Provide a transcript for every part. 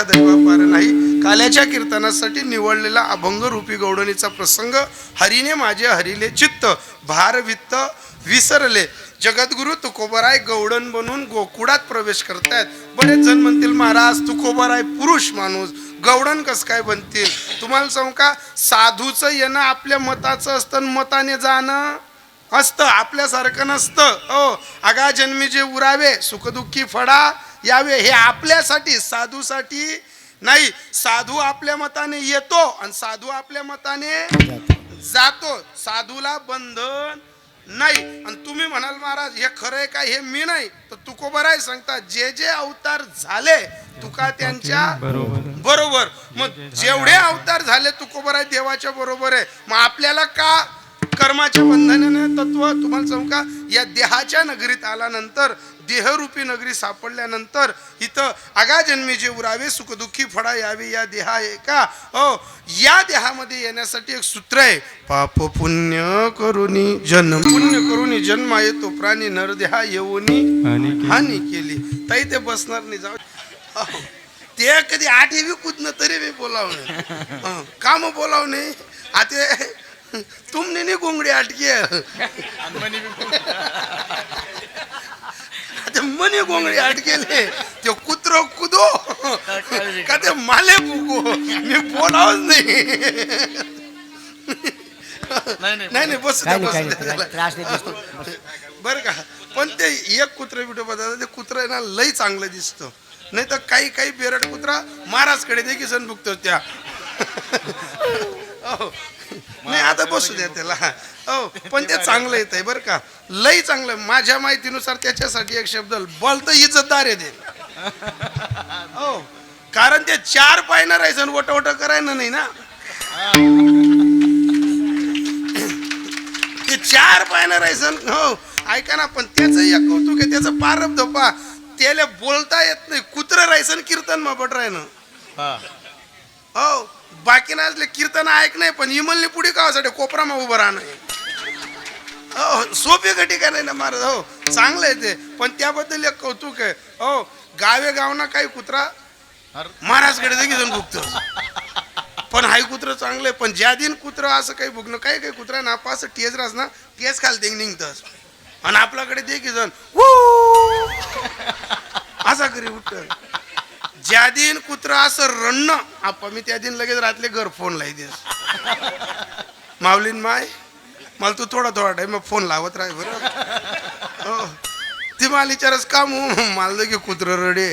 दैवापार नाही. काल्याच्या कीर्तनासाठी निवडलेला अभंग रूपी गौडणीचा प्रसंग. हरीने माझे हरिले चित्त, भार वित्त विसरले. जगद्गुरु तुकोबराय गौडण बनून गोकुळात प्रवेश करतायत. बरेच जण म्हणतील महाराज तुकोबराय पुरुष माणूस, गौडण कस काय बनतील? तुम्हाला सांगू का, साधूचं येणं आपल्या मताचं असतं, मताने जाणं असतं, आपल्यासारखं नसतं. हो, आगा जन्मी जे उरावे सुखदुःखी फळा यावे, हे आपल्यासाठी, साधूसाठी नाही. साधू आपल्या मताने येतो आणि साधू आपल्या मताने जातो. साधूला बंधन नाही. आणि तुम्ही म्हणाल महाराज हे खरंय का, हे मी नाही, तर तुकोबराय सांगतात जे जे अवतार झाले तुका त्यांच्या बरोबर. मग जेवढे अवतार झाले तुकोबराय देवाच्या बरोबर आहे. मग आपल्याला का कर्माच्या बंधनाने तत्व? तुम्हाला सांगू का, या देहाच्या नगरीत आल्यानंतर, देहरूपी नगरी सापडल्यानंतर इथं आगा जन्मी जे उरावे सुखदुःखी फळा यावे, या देहा आहे का हो, या देहामध्ये येण्यासाठी एक सूत्र आहे, पाप पुण्य करुनी जन्म. पुण्य करुनी जन्म येतो प्राणी, नरदेहा येऊनी हानी केली. ताई ते बसणार नाही, जाऊ ते कधी आठवी कुदन तरी मी बोलावं काम बोलावं नाही. आता तुमने नहीं घोंगडी अटकी मनी घोंगडी अटकेले, ते कुत्रो कुदो का ते माले बुको, मी बोलावच नाही. नाही बस बर का. पण ते एक कुत्रा बिटो बघा, ते कुत्रा ना लई चांगलं दिसतं. नाही तर काही काही बेरड कुत्रा महाराजकडे देखील सण बघतो त्या. नाही आता बसू द्या त्याला. हो, पण ते चांगलं येत आहे बरं का, लई चांगलं. माझ्या माहितीनुसार त्याच्यासाठी एक शब्द बल तर इज्जतदार आहे ते. हो, कारण ते चार पायनं राहायचं, वटवट करायचं नाही ना. ते चार पायनं राहायचं. हो ऐका ना, पण त्याचं एक कौतुक आहे, त्याचं पारब धोपा, त्याला बोलता येत नाही. कुत्र राहायचं कीर्तन मग बट राहायनं. हो, बाकी नसले कीर्तन ऐक नाही, पण इमलनी पुढे कावासाठी कोपरामा उभं राहणं. हो, सोपी गटी का नाही ना महाराज. हो चांगलं आहे ते, पण त्याबद्दल एक कौतुक आहे. हो, गावे गावना काही कुत्रा महाराजकडे देखील जाऊन बुकतं, पण हाय कुत्र चांगलं आहे. पण ज्या दिन कुत्र असं काही बुकणं, काही काही कुत्रा ना असं टेज रास ना, टेज खाल ते निघतस आणि आपल्याकडे देखील जाऊन असा करी उठत. ज्या दिन कुत्रा असं रडणं आपा, मी त्या दिन लगेच रातले घर फोन लायदेस, माऊलीन माय मला तू थोडा थोडा टाइम फोन लावत राह बरं. ती मला विचारस का मला लगे कुत्र रडे,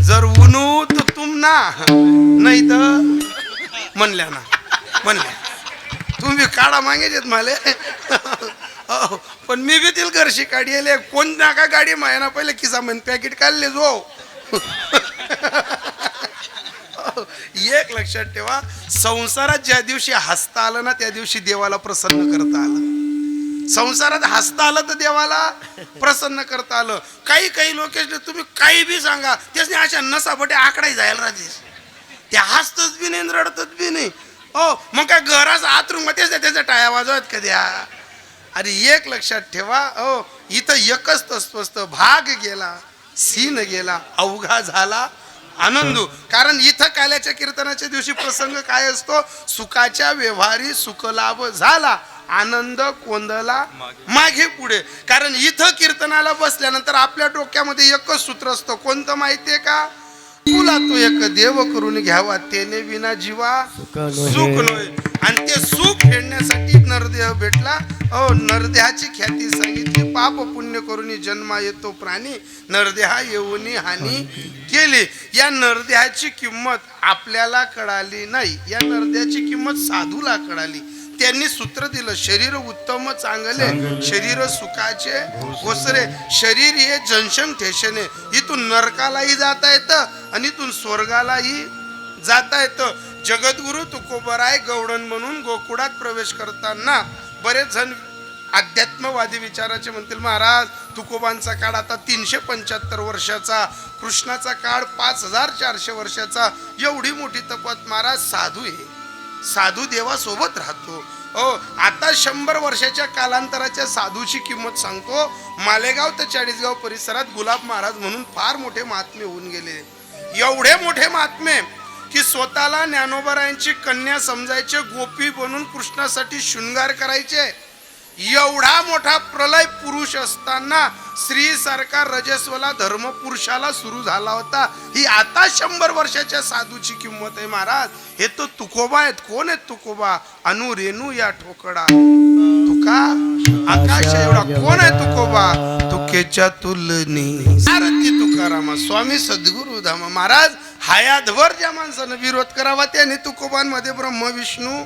जर उनू तर तुम ना, नाही तर म्हणल्या ना, म्हणल्या तुम्ही काढा मागेत मला. पण मी बी तिला घरशी काढी कोण नाका गाडी मायना पहिले किसा म्हण पॅकेट काढले जो. एक लक्षात ठेवा, संसारात ज्या दिवशी हसता आलं ना, त्या दिवशी देवाला प्रसन्न करता आलं. संसारात हसता आलं तर देवाला प्रसन्न करता आलं. काही काही लोक तुम्ही काही बी सांगा, त्याने अशा नसाबटे आकडाही जायला राहते, त्या हसतच बी नाही रडतच बी नाही. हो, मग काय घराच आतरून मग त्याच्या टाया वाजवत कध्या. अरे एक लक्षात ठेवा, हो इथं एकच तत्व असतं, भाग गेला सीन गेला अवघा झाला आनंद. कारण इथं काल्याच्या कीर्तनाच्या दिवशी प्रसंग काय असतो, सुखाच्या व्यवहारी सुखलाभ झाला, आनंद कोंदला मागे पुढे. कारण इथं कीर्तनाला बसल्यानंतर आपल्या डोक्यामध्ये एकच सूत्र असतं, कोणतं माहितीये का, तुला तो एक देव करून घ्यावा, त्याने विना जीवा सुख नव्हे. आणि ते सुख फेडण्यासाठी नरदेह भेटला. हो, नरदेहाची ख्याती सांगितली, पाप पुण्य करून जन्मा येतो प्राणी, नरदेहा येऊनी हानी केली. या नरदेहाची किंमत आपल्याला कळाली नाही, या नरदेहाची किंमत साधूला कळाली. त्यांनी सूत्र दिलं, शरीर उत्तम चांगले, शरीर सुखाचे ओसरे, शरीर हे जंशम ठेशने. इथून नरकालाही जाता येतं आणि इथून स्वर्गालाही जाता येतं. जगद्गुरु तुकोबराय गौडण म्हणून गोकुळात प्रवेश करताना बरेच जण अध्यात्मवादी विचाराचे म्हणतील, महाराज तुकोबांचा काळ आता 375 वर्षाचा, कृष्णाचा काळ 5400 वर्षाचा, एवढी मोठी तपत. महाराज साधू आहे, साधू देवासोबत राहतो. हो, आता 100 वर्षाच्या कालांतराच्या साधूची किंमत सांगतो. मालेगाव ते चाळीसगाव परिसरात गुलाब महाराज म्हणून फार मोठे महात्मे होऊन गेले. एवढे मोठे महात्मे की स्वतःला ज्ञानोबरायांची कन्या समजायचे, गोपी बनून कृष्णासाठी शृंगार करायचे. एवढा मोठा प्रलय पुरुष असताना स्त्री सारखा रजस्वला धर्म पुरुषाला सुरू झाला होता. ही आता 100 वर्षाच्या साधूची किंमत आहे महाराज. हे तो तुकोबा आहेत. कोण आहेत तुकोबा? अनु रेणू या ठोकडा तुका आकाश एवढा. कोण आहे तुकोबा? तुकेच्या तुलनी आरती तुकारामा स्वामी सद्गुरु धामा महाराज. हयातभर ज्या माणसानं विरोध करावा त्याने तुकोबांमध्ये ब्रह्म विष्णू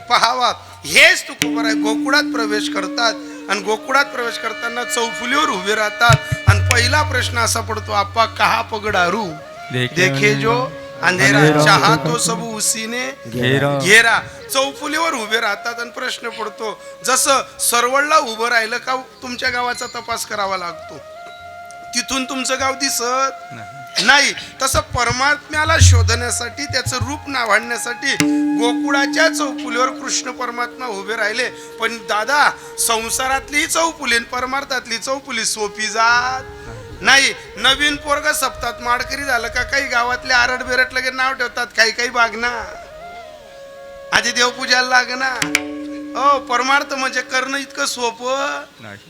पहावा. हेच तुकोबा आहे. गोकुळात प्रवेश करतात आणि गोकुळात प्रवेश करताना चौफुलीवर उभे राहतात आणि पहिला प्रश्न असा पडतो, आप्पा कहा पगडारू देखे जो अंधेरा चाहा तो सब उसीने घेरा. चौफुलीवर उभे राहतात आणि प्रश्न पडतो, जसं सरवळला उभं राहिलं का तुमच्या गावाचा तपास करावा लागतो, तिथून तुमचं गाव दिसत नाही, तसं परमात्म्याला शोधण्यासाठी त्याचं रूप नावाडण्यासाठी गोकुळाच्या चौफुलीवर कृष्ण परमात्मा उभे राहिले. पण दादा संसारातली चौफुली परमार्थातली चौफुली सोपी जात नाही. नवीन पोरग सप्तात माडकरी झालं का काही गावातले आरड बेरट लगे नाव ठेवतात, काही बागना आधी देवपूजाला लागना. हो, परमार्थ म्हणजे करणं इतकं सोपं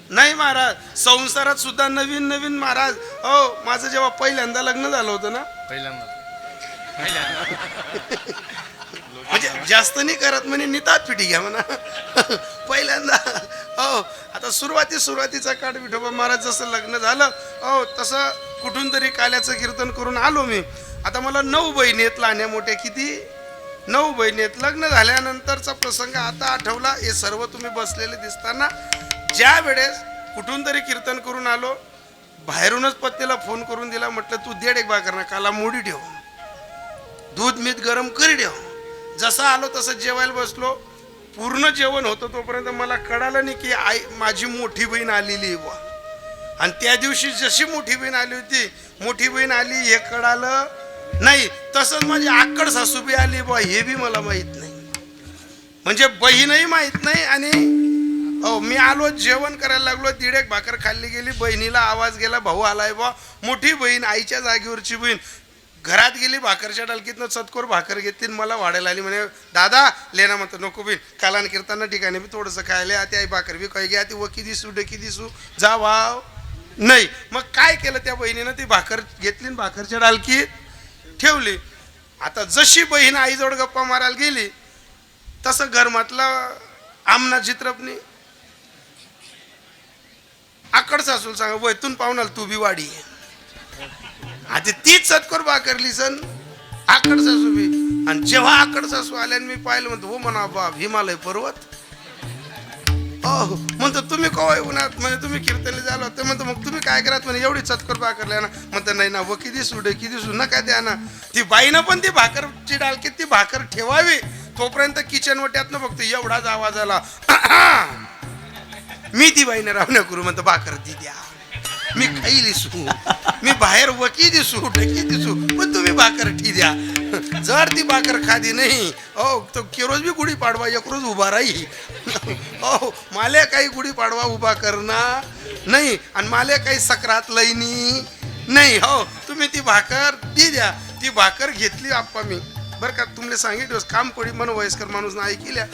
नाही महाराज. संसारात सुद्धा नवीन महाराज. हो, माझं जेव्हा पहिल्यांदा लग्न झालं होतं ना, म्हणजे जास्त नाही करत म्हणे, नितात पिठी घ्या म्हणा पहिल्यांदा. हो, आता सुरुवातीचा काठ विठोबा महाराज जसं लग्न झालं, हो तसं कुठून तरी काल्याचं कीर्तन करून आलो मी. आता मला 9 बहिणी आहेत, लहान्या मोठ्या किती 9 बहिणी आहेत. लग्न झाल्यानंतरचा प्रसंग आता आठवला. हे सर्व तुम्ही बसलेले दिसताना ज्या वेळेस कुठून तरी कीर्तन करून आलो, बाहेरूनच पत्नीला फोन करून दिला, म्हटलं तू 1.5 भाकर ना काला मोडी ठेव, दूध मीठ गरम करी ठेव. जसं आलो तसं जेवायला बसलो. पूर्ण जेवण होतं तोपर्यंत मला कळालं नाही की आई माझी मोठी बहीण आलेली आहे बुवा. आणि त्या दिवशी जशी मोठी बहीण आली होती, मोठी बहीण आली हे कळालं नाही. तसंच माझी आक्कड सासूबी आली बुवा, हे बी मला माहित नाही. म्हणजे बहीणही माहित नाही. आणि हो, मी आलो जेवण करायला लागलो, 1.5 भाकर खाल्ली गेली. बहिणीला आवाज गेला, भाऊ आलाय बुवा. मोठी बहीण आईच्या जागेवरची बहीण घरात गेली, भाकरच्या डालकीतनं चतकोर भाकर घेतली, मला वाढायला आली. म्हणे दादा लेना म्हणतो, नको बी कालान कीर्तना ठिकाणी बी थोडंसं खायला आती आई भाकर बी काही घ्या, ती वकी दिसू डकी दिसू जा वाव नाही. मग काय केलं त्या बहिणीनं, ती भाकर घेतली भाकरच्या डालकीत ठेवली. आता जशी बहीण आईजवळ गप्पा मारायला गेली तसं घरमातला आमना चित्रपणी आकड सासूल सांगा, वैतून पाहुणाल तू बी वाडी. आता तीच सत्कोर भाकरली सन आकड सासू बी. आणि जेव्हा आकड सासू आल्याने मी पाहिलं, म्हणतो हो म्हणा बाप हिमालय पर्वत. म्हणतो तुम्ही कवा उन्हात, म्हणजे तुम्ही कीर्तनी झालो होते. म्हणतो मग तुम्ही काय करात म्हणे, एवढी चतकोर भाकरल्या ना. म्हणतो नाही ना, व किती सुडे किती सु नका द्या ना. ती बाईनं पण ती भाकरची डालकीत ती भाकर ठेवावी. तोपर्यंत किचन वट्यातनं बघतो एवढाच आवाज आला. मी ती बाईनं रावण्या करू म्हणतो, भाकर ती द्या, मी खाई दिसू, मी बाहेर वकी दिसू डकी दिसू, पण तुम्ही भाकर ठी द्या. जर ती भाकर खादी नाही हो तो केरोज बी गुढी पाडवा एक रोज उभा राही. हो, माले काही गुढी पाडवा उभा करणार नाही आणि माले काही सक्रात लईनी नाही. हो, तुम्ही ती भाकर ती द्या. ती भाकर घेतली आप्पा मी, बरं का तुमले सांगितलं काम पडी म्हणून वयस्कर माणूस नाही केल्या.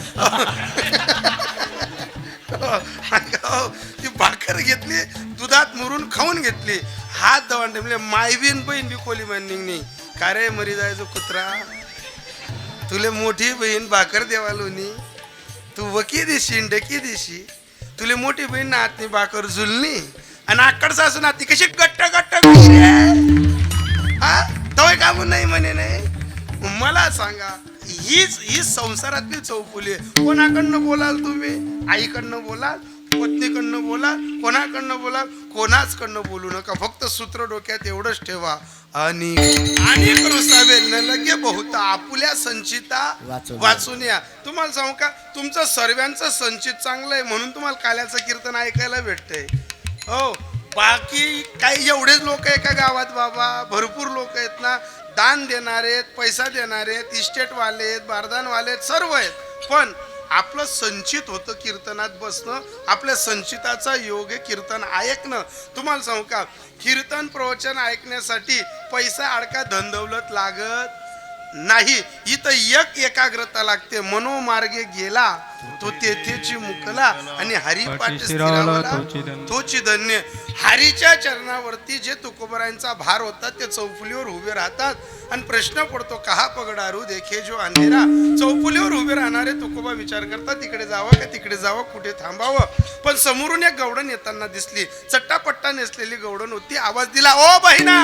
ती भाकर घेतली, दुधात मुरून खाऊन घेतली, हात दवान ठेवले. मायबीन बहीण बी कोली मानिंग नाही का रे मरी जायचो कुत्रा, तुले मोठी बहीण भाकर देवालोनी, तू वकी दिशी डकी दिशी, तुले मोठी बहीण नातनी भाकर झुलनी आणि आकड सासू नाती कशी गट्ट गट्ट तवय काबू नाही म्हणे. नाही मला सांगा, हीच संसारातली चौफुली आहे. कोणाकडनं बोलाल तुम्ही? आईकडनं बोलाल, पत्नीकडनं बोलाल, कोणाकडनं बोलाल, कोणाचकडनं बोलू नका. फक्त सूत्र डोक्यात एवढंच ठेवा. आणि लगे बहुत आपुल्या संचिता वाचून या. तुम्हाला सांगू का, तुमचं सर्वांचं संचित चांगलं आहे म्हणून तुम्हाला काल्याचं कीर्तन ऐकायला भेटतंय. हो, बाकी काही एवढेच लोक आहे का गावात बाबा? भरपूर लोक आहेत ना, दान देणारे, पैसा देणारे, इस्टेटवाले आहेत, बारदानवाले आहेत, सर्व आहेत. पण आपलं संचित होतं कीर्तनात बसणं, आपल्या संचिताचा योग आहे कीर्तन ऐकणं. तुम्हाला सांगू का, कीर्तन प्रवचन ऐकण्यासाठी पैसा अडका धन दौलत लागत नाही. इथं एक एकाग्रता लागते. मनोमार्गे गेला तो तेथेची मुकला आणि हरिपाठ स्थिरावला तोची धन्य. हरीच्या चरणावरती जे तुकोबरायांचा भार होता ते चौफुलीवर उभे राहतात आणि प्रश्न पडतो कहा पगडारू देखे जो अंधेरा. चौफुलीवर उभे राहणारे तुकोबा विचार करतात तिकडे जावं का तिकडे जावं, कुठे थांबावं. पण समोरून एक गवडण येताना दिसली. चट्टापट्टा नेसलेली गवडण होती. आवाज दिला, ओ बहिणा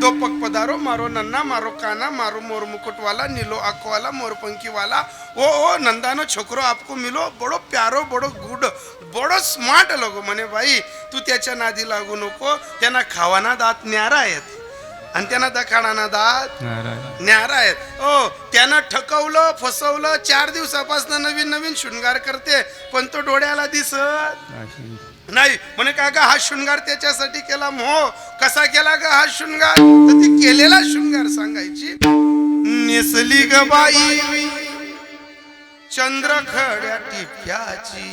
दो पग पधारो, मारो नन्ना मारो काना, मारो मोर मुकुटवाला, नीलो आंखवाला मोरपंखी वाला, ओ नंदानो छोकरो आपको मिलो, बडो प्यारो बडो गुड बडो स्मार्ट लोगो. म्हणे बाई तू त्याच्या नादी लागू नको. त्यांना खावाना दात न्यारा आहेत आणि त्यांना दखाडाना दात न्यारा आहेत. ओ त्यानं ठकवलं फसवलं. 4 दिवसापासून नवीन नवीन शृंगार करते पण तो डोळ्याला दिसत नाही. म्हणे का ग हा शृंगार त्याच्यासाठी केला. मोह कसा केला ग हा शृंगार. तर ती केलेला शृंगार सांगायची. नेसली ग बाई चंद्रखड्या टिप्याची,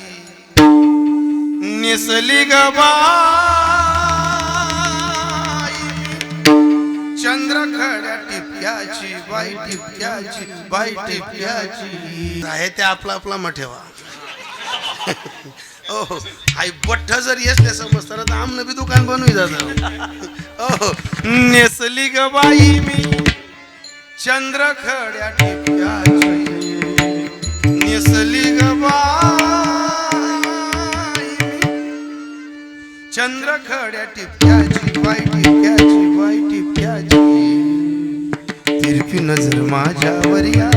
नेसली ग बाई चंद्रखड्या टिप्याची, बाई टिप्याची बाई टिप्याची. आहे ते आपला आपला मठेवा. ओहो आई बठ्ठ जर येसले समजताना तर आमनं बी दुकान बनवी जात. ओहो नेसली ग बाई मी चंद्रखड्या टिप्याची, नेसली ग बाई चंद्रखड्या टिप्याची, बाई टिप्याची बाई टिप्याची. तिरपी नजर माझ्यावर या.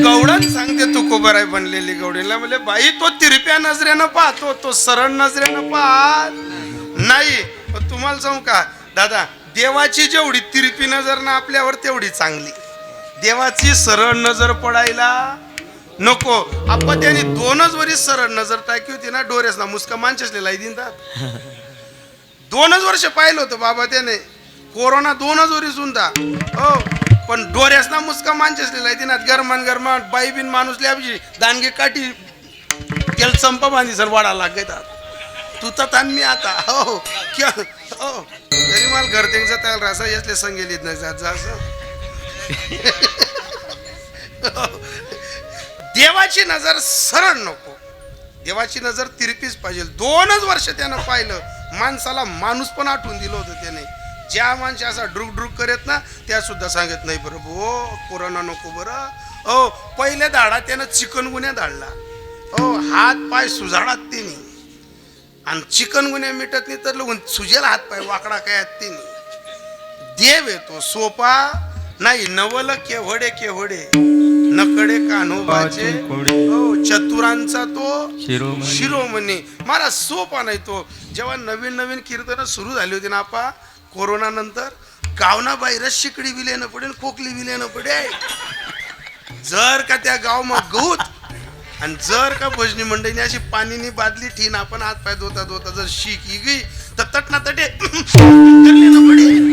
गवडण सांगते तुकोबराय बनलेली गवडीला. म्हणजे बाई तो तिरप्या नजरेनं पाहतो, तो सरळ नजरेनं पाहत नाही. तुम्हाला सांगू का दादा, देवाची जेवढी तिरपी नजर ना आपल्यावर तेवढी चांगली. देवाची सरळ नजर पडायला नको. आपण त्याने 2च वर्ष सरळ नजर टाकी होती ना डोरेस ना मुसका मांचसले लाई दिनतात. 2च वर्ष पाहिलं होतं बाबा त्याने. कोरोना 2च वर्ष होता. हो पण डोऱ्यास ना मुसका मांचसलेला आहे दिनात. गरमान गरमान बाई बिन माणूस लिहायची दानगे काठी त्याला संप बांधी सर वाढा लागतात. तू तर ताण मी आता. हो क्या हो तरी मला घर त्यांचा त्याला रसा येसले संगेलीत नाही जात जा असं. देवाची नजर सरळ नको. देवाची नजर तिरपीच पाहिजे. 2च वर्ष त्यानं पाहिलं. माणसाला माणूस पण आठवून दिलं होतं त्याने. ज्या माणसे असा ड्रुक ड्रुक करत ना त्या सुद्धा सांगत नाही बरं हो कोरोना नको बरं. हो पहिले धाडा त्यानं चिकनगुन्या धाडला. हो हात पाय सुजाडात तिने आणि चिकनगुन्या मिटत नाही तर सुजेल हात पाय वाकडा काय तिने. देव येतो सोपा नाही. नवल केवढे केवढे नकडे कान्होबाचे. हो चतुरांचा तो शिरोमणी. मला सोपा नाही तो. जेव्हा नवीन नवीन कीर्तन सुरू झाली होती ना आपा कोरोना नंतर गावना बाहेरच शिकडी विलेनं पडेल खोकली विलेनं पडेल. जर का त्या गाव मग गहूत आणि जर का भजनी मंडळीने अशी पाणीनी बादली ठीन आपण हात पाय धोता धोता जर शीक गी तर तटना तटे पडेल.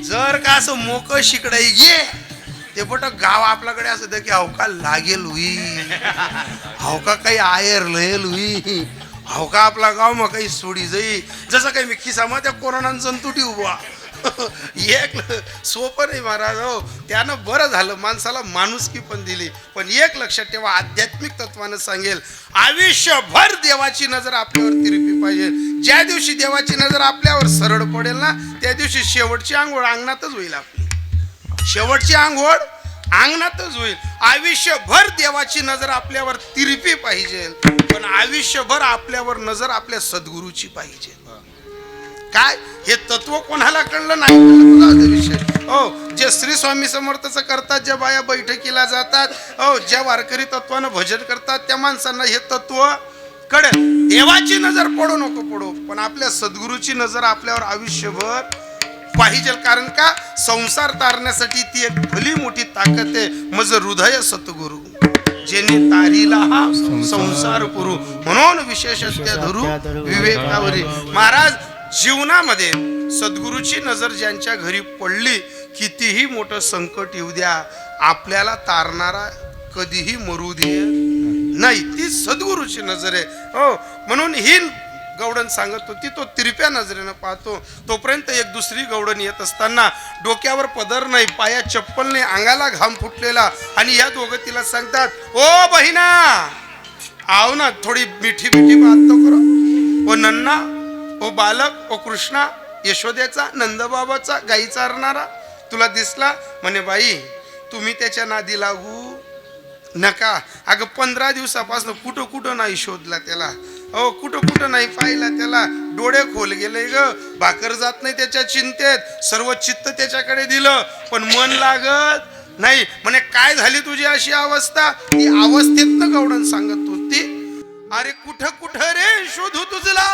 जर का असं मोक शिकडाई घे ते बट गाव आपल्याकडे असं की अवका लागेल हुई, अवका काही आयर लहेल हुई, अवका आपला गाव मग काही सोडी जाई. जसं काही मी खिसा मग त्या कोरोनानं जंतुटी उभा. एक सोपं नाही महाराज. हो त्यानं बरं झालं माणसाला माणुसकी पण दिली. पण एक लक्षात ठेवा आध्यात्मिक तत्वानं सांगेल आयुष्यभर देवाची नजर आपल्यावर तिरपी पाहिजे. ज्या दिवशी देवाची नजर आपल्यावर सरळ पडेल ना त्या दिवशी शेवटची आंघोळ अंगणातच होईल. आपली शेवटची आंघोळ अंगणातच होईल. आयुष्यभर देवाची नजर आपल्यावर तिरपी पाहिजे. पण आयुष्यभर आपल्यावर नजर आपल्या सद्गुरूची पाहिजे. काय हे तत्व कोणाला कळलं नाही विषय. हो जे श्री स्वामी समर्थचं करतात, ज्या बाया बैठकीला जातात, हो ज्या वारकरी तत्वानं भजन करतात त्या माणसांना हे तत्व कळेल. देवाची नजर पडो नको पडो पण आपल्या सद्गुरूची नजर आपल्यावर आयुष्यभर पाहिजे. कारण का संसार तारण्यासाठी ती एक भली मोठी ताकद आहे. मज हृदय सद्गुरू जेने तारीला हा संसार करू म्हणून विशेषत्व धरू विवेकावरी. महाराज जीवनामध्ये सद्गुरूची नजर ज्यांच्या घरी पडली कितीही मोठं संकट येऊ द्या आपल्याला तारणारा कधीही मरू दे नाही. ती सद्गुरूची नजर आहे. हो म्हणून ही गवडण सांगत होती. तो तिरप्या नजरेनं पाहतो. तोपर्यंत एक दुसरी गवडण येत असताना डोक्यावर पदर नाही, पायात चप्पल नाही, अंगाला घाम फुटलेला, आणि या दोघं तिला सांगतात, ओ बहिणा आव ना, थोडी मिठी मिठी बात तो करो. ओ नन्ना, ओ बालक, ओ कृष्णा, यशोदेचा नंदबाबाचा गाई चारणारा तुला दिसला. म्हणे बाई तुम्ही त्याच्या नादी लागू नका. अगं 15 दिवसापासून कुठं कुठं नाही शोधला त्याला, अहो कुठं कुठं नाही पाहिला त्याला. डोळे खोल गेले ग, भाकर जात नाही त्याच्या चिंतेत, सर्व चित्त त्याच्याकडे दिलं पण मन लागत नाही. म्हणे काय झाली तुझी अशी अवस्था? ती अवस्थेतनं गवडण सांगत होती, अरे कुठं कुठं रे शोधू तुझला,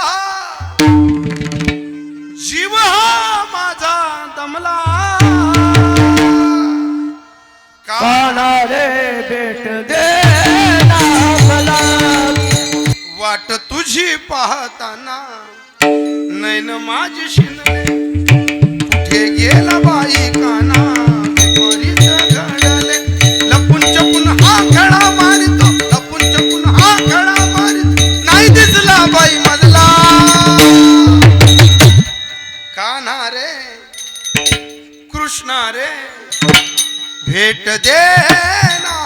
जीव हा माझा दमला, काना रे भेट दे ना मला, वाट तुझी पाहताना नैन माझी शिंदले, कुठे गेला बाई काना, विपरीत घडले, लपून चपून हा खडा मारितो, लपून चपून हा खडा मारितो, नाही दिसला बाई मजला, कान्हा रे कृष्णा रे भेट दे ना